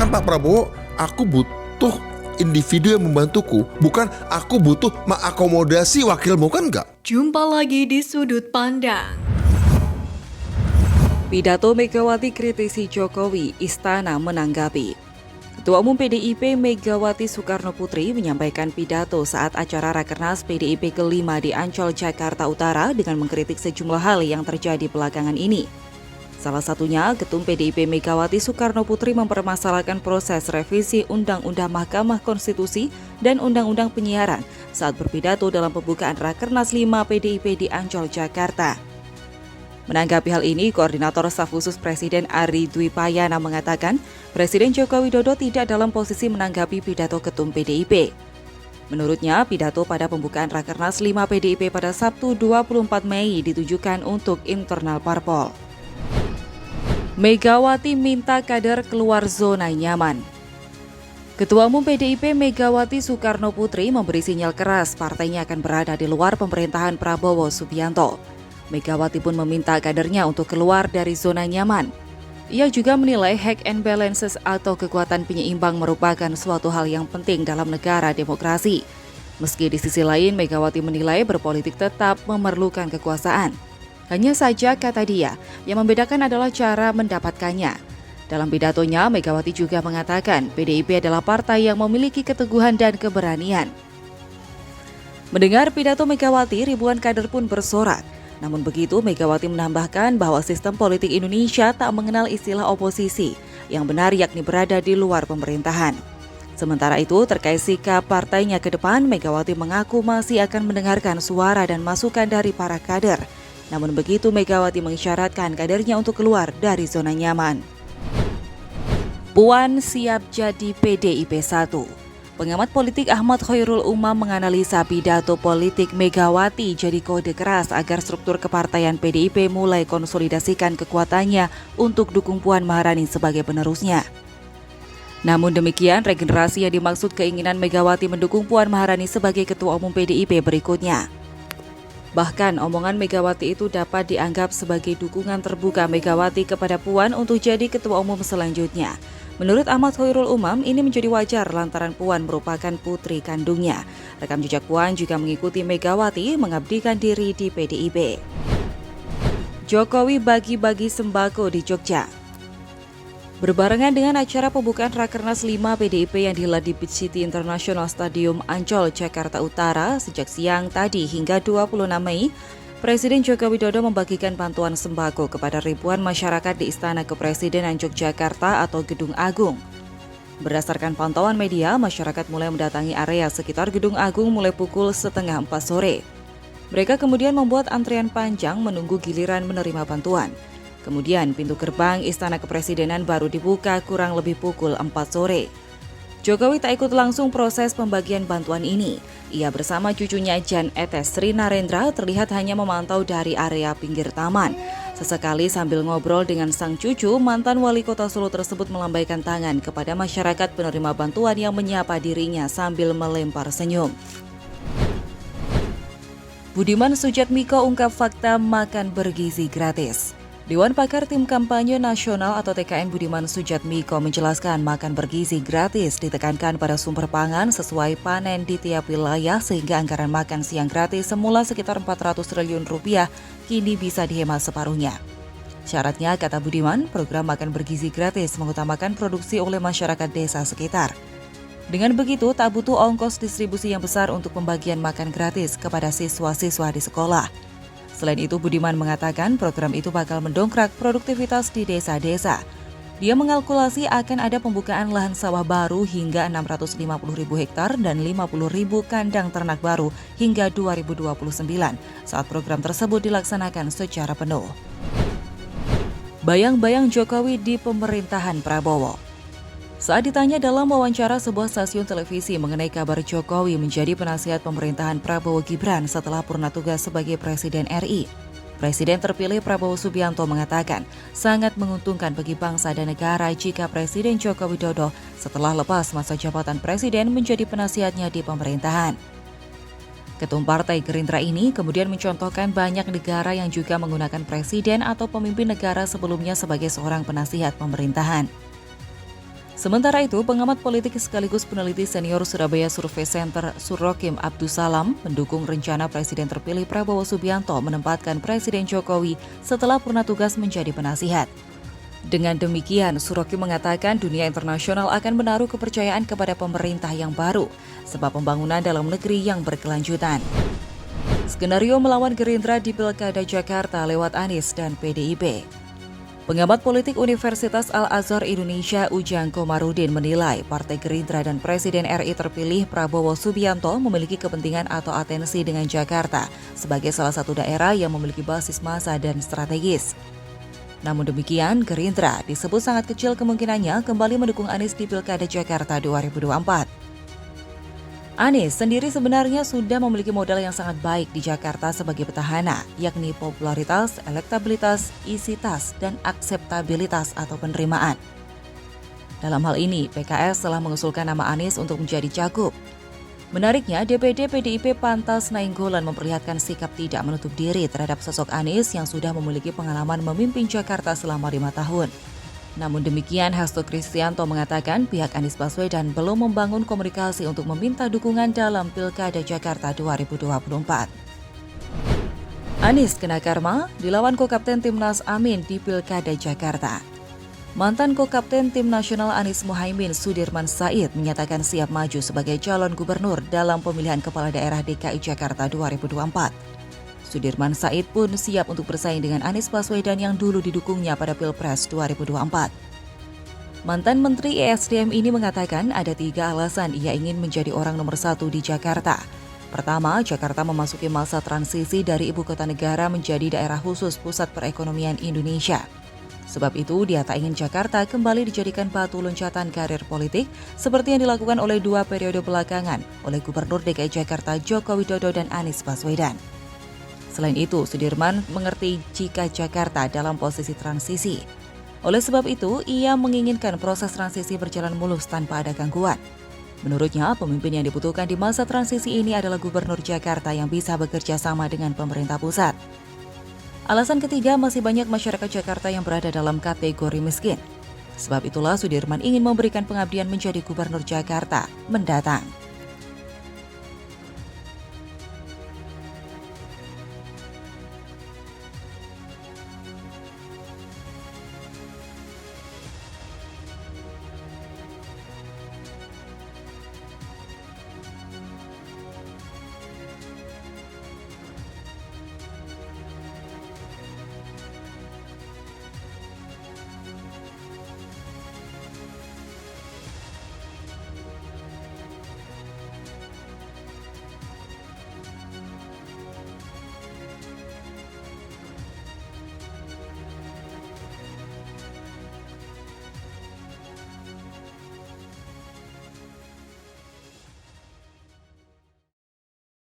Katakan Pak Prabowo, aku butuh individu yang membantuku, bukan aku butuh mengakomodasi wakilmu, kan enggak? Jumpa lagi di Sudut Pandang. Pidato Megawati kritisi Jokowi, Istana menanggapi. Ketua Umum PDIP Megawati Soekarnoputri menyampaikan pidato saat acara Rakernas PDIP ke-5 di Ancol, Jakarta Utara dengan mengkritik sejumlah hal yang terjadi belakangan ini. Salah satunya, Ketum PDIP Megawati Soekarnoputri mempermasalahkan proses revisi Undang-Undang Mahkamah Konstitusi dan Undang-Undang Penyiaran saat berpidato dalam pembukaan Rakernas 5 PDIP di Ancol, Jakarta. Menanggapi hal ini, Koordinator Staf Khusus Presiden Ari Dwi Payana mengatakan Presiden Joko Widodo tidak dalam posisi menanggapi pidato Ketum PDIP. Menurutnya, pidato pada pembukaan Rakernas 5 PDIP pada Sabtu 24 Mei ditujukan untuk internal parpol. Megawati minta kader keluar zona nyaman. Ketua Umum PDIP Megawati Soekarnoputri memberi sinyal keras partainya akan berada di luar pemerintahan Prabowo Subianto. Megawati pun meminta kadernya untuk keluar dari zona nyaman. Ia juga menilai check and balances atau kekuatan penyeimbang merupakan suatu hal yang penting dalam negara demokrasi. Meski di sisi lain Megawati menilai berpolitik tetap memerlukan kekuasaan. Hanya saja, kata dia, yang membedakan adalah cara mendapatkannya. Dalam pidatonya, Megawati juga mengatakan PDIP adalah partai yang memiliki keteguhan dan keberanian. Mendengar pidato Megawati, ribuan kader pun bersorak. Namun begitu, Megawati menambahkan bahwa sistem politik Indonesia tak mengenal istilah oposisi, yang benar yakni berada di luar pemerintahan. Sementara itu, terkait sikap partainya ke depan, Megawati mengaku masih akan mendengarkan suara dan masukan dari para kader. Namun begitu, Megawati mengisyaratkan kadernya untuk keluar dari zona nyaman. Puan siap jadi PDIP 1. Pengamat politik Ahmad Khairul Umam menganalisa pidato politik Megawati jadi kode keras agar struktur kepartaian PDIP mulai konsolidasikan kekuatannya untuk dukung Puan Maharani sebagai penerusnya. Namun demikian, regenerasi yang dimaksud keinginan Megawati mendukung Puan Maharani sebagai Ketua Umum PDIP berikutnya. Bahkan omongan Megawati itu dapat dianggap sebagai dukungan terbuka Megawati kepada Puan untuk jadi Ketua Umum selanjutnya. Menurut Ahmad Khairul Umam, ini menjadi wajar lantaran Puan merupakan putri kandungnya. Rekam jejak Puan juga mengikuti Megawati mengabdikan diri di PDIP. Jokowi bagi-bagi sembako di Jogja. Berbarengan dengan acara pembukaan Rakernas 5 PDIP yang dihelat di Beach City International Stadium Ancol, Jakarta Utara sejak siang tadi hingga 26 Mei, Presiden Joko Widodo membagikan bantuan sembako kepada ribuan masyarakat di Istana Kepresidenan Yogyakarta atau Gedung Agung. Berdasarkan pantauan media, masyarakat mulai mendatangi area sekitar Gedung Agung mulai pukul 3:30 sore. Mereka kemudian membuat antrian panjang menunggu giliran menerima bantuan. Kemudian pintu gerbang Istana Kepresidenan baru dibuka kurang lebih pukul 4 sore. Jokowi tak ikut langsung proses pembagian bantuan ini. Ia bersama cucunya Jan Etes Sri Narendra terlihat hanya memantau dari area pinggir taman. Sesekali sambil ngobrol dengan sang cucu, mantan wali kota Solo tersebut melambaikan tangan kepada masyarakat penerima bantuan yang menyapa dirinya sambil melempar senyum. Budiman Sujatmiko ungkap fakta makan bergizi gratis. Dewan Pakar Tim Kampanye Nasional atau TKN Budiman Sujatmiko menjelaskan makan bergizi gratis ditekankan pada sumber pangan sesuai panen di tiap wilayah sehingga anggaran makan siang gratis semula sekitar 400 triliun rupiah kini bisa dihemat separuhnya. Syaratnya, kata Budiman, program makan bergizi gratis mengutamakan produksi oleh masyarakat desa sekitar. Dengan begitu, tak butuh ongkos distribusi yang besar untuk pembagian makan gratis kepada siswa-siswa di sekolah. Selain itu, Budiman mengatakan program itu bakal mendongkrak produktivitas di desa-desa. Dia mengalkulasi akan ada pembukaan lahan sawah baru hingga 650.000 hektar dan 50.000 kandang ternak baru hingga 2029 saat program tersebut dilaksanakan secara penuh. Bayang-bayang Jokowi di pemerintahan Prabowo. Saat ditanya dalam wawancara sebuah stasiun televisi mengenai kabar Jokowi menjadi penasihat pemerintahan Prabowo Gibran setelah purna tugas sebagai Presiden RI, Presiden terpilih Prabowo Subianto mengatakan sangat menguntungkan bagi bangsa dan negara jika Presiden Joko Widodo setelah lepas masa jabatan Presiden menjadi penasihatnya di pemerintahan. Ketum Partai Gerindra ini kemudian mencontohkan banyak negara yang juga menggunakan presiden atau pemimpin negara sebelumnya sebagai seorang penasihat pemerintahan. Sementara itu, pengamat politik sekaligus peneliti senior Surabaya Survey Center Surokim Abdusalam mendukung rencana Presiden terpilih Prabowo Subianto menempatkan Presiden Jokowi setelah purna tugas menjadi penasihat. Dengan demikian, Surokim mengatakan dunia internasional akan menaruh kepercayaan kepada pemerintah yang baru, sebab pembangunan dalam negeri yang berkelanjutan. Skenario melawan Gerindra di Pilkada Jakarta lewat Anies dan PDIP. Pengamat politik Universitas Al-Azhar Indonesia Ujang Komarudin menilai Partai Gerindra dan Presiden RI terpilih Prabowo Subianto memiliki kepentingan atau atensi dengan Jakarta sebagai salah satu daerah yang memiliki basis massa dan strategis. Namun demikian, Gerindra disebut sangat kecil kemungkinannya kembali mendukung Anies di Pilkada Jakarta 2024. Anies sendiri sebenarnya sudah memiliki modal yang sangat baik di Jakarta sebagai petahana, yakni popularitas, elektabilitas, isi tas, dan akseptabilitas atau penerimaan. Dalam hal ini, PKS telah mengusulkan nama Anies untuk menjadi cagup. Menariknya, DPD PDIP Pantas Nainggolan memperlihatkan sikap tidak menutup diri terhadap sosok Anies yang sudah memiliki pengalaman memimpin Jakarta selama 5 tahun. Namun demikian, Hasto Kristianto mengatakan pihak Anies Baswedan belum membangun komunikasi untuk meminta dukungan dalam Pilkada Jakarta 2024. Anies kena karma dilawan ko-kapten Timnas Amin di Pilkada Jakarta. Mantan ko-kapten Tim Nasional Anies Muhaimin Sudirman Said menyatakan siap maju sebagai calon gubernur dalam pemilihan kepala daerah DKI Jakarta 2024. Sudirman Said pun siap untuk bersaing dengan Anies Baswedan yang dulu didukungnya pada Pilpres 2024. Mantan Menteri ESDM ini mengatakan ada 3 alasan ia ingin menjadi orang nomor 1 di Jakarta. Pertama, Jakarta memasuki masa transisi dari ibu kota negara menjadi daerah khusus pusat perekonomian Indonesia. Sebab itu, dia tak ingin Jakarta kembali dijadikan batu loncatan karir politik seperti yang dilakukan oleh 2 periode belakangan oleh Gubernur DKI Jakarta Joko Widodo dan Anies Baswedan. Selain itu, Sudirman mengerti jika Jakarta dalam posisi transisi. Oleh sebab itu, ia menginginkan proses transisi berjalan mulus tanpa ada gangguan. Menurutnya, pemimpin yang dibutuhkan di masa transisi ini adalah Gubernur Jakarta yang bisa bekerja sama dengan pemerintah pusat. Alasan ketiga, masih banyak masyarakat Jakarta yang berada dalam kategori miskin. Sebab itulah Sudirman ingin memberikan pengabdian menjadi Gubernur Jakarta mendatang.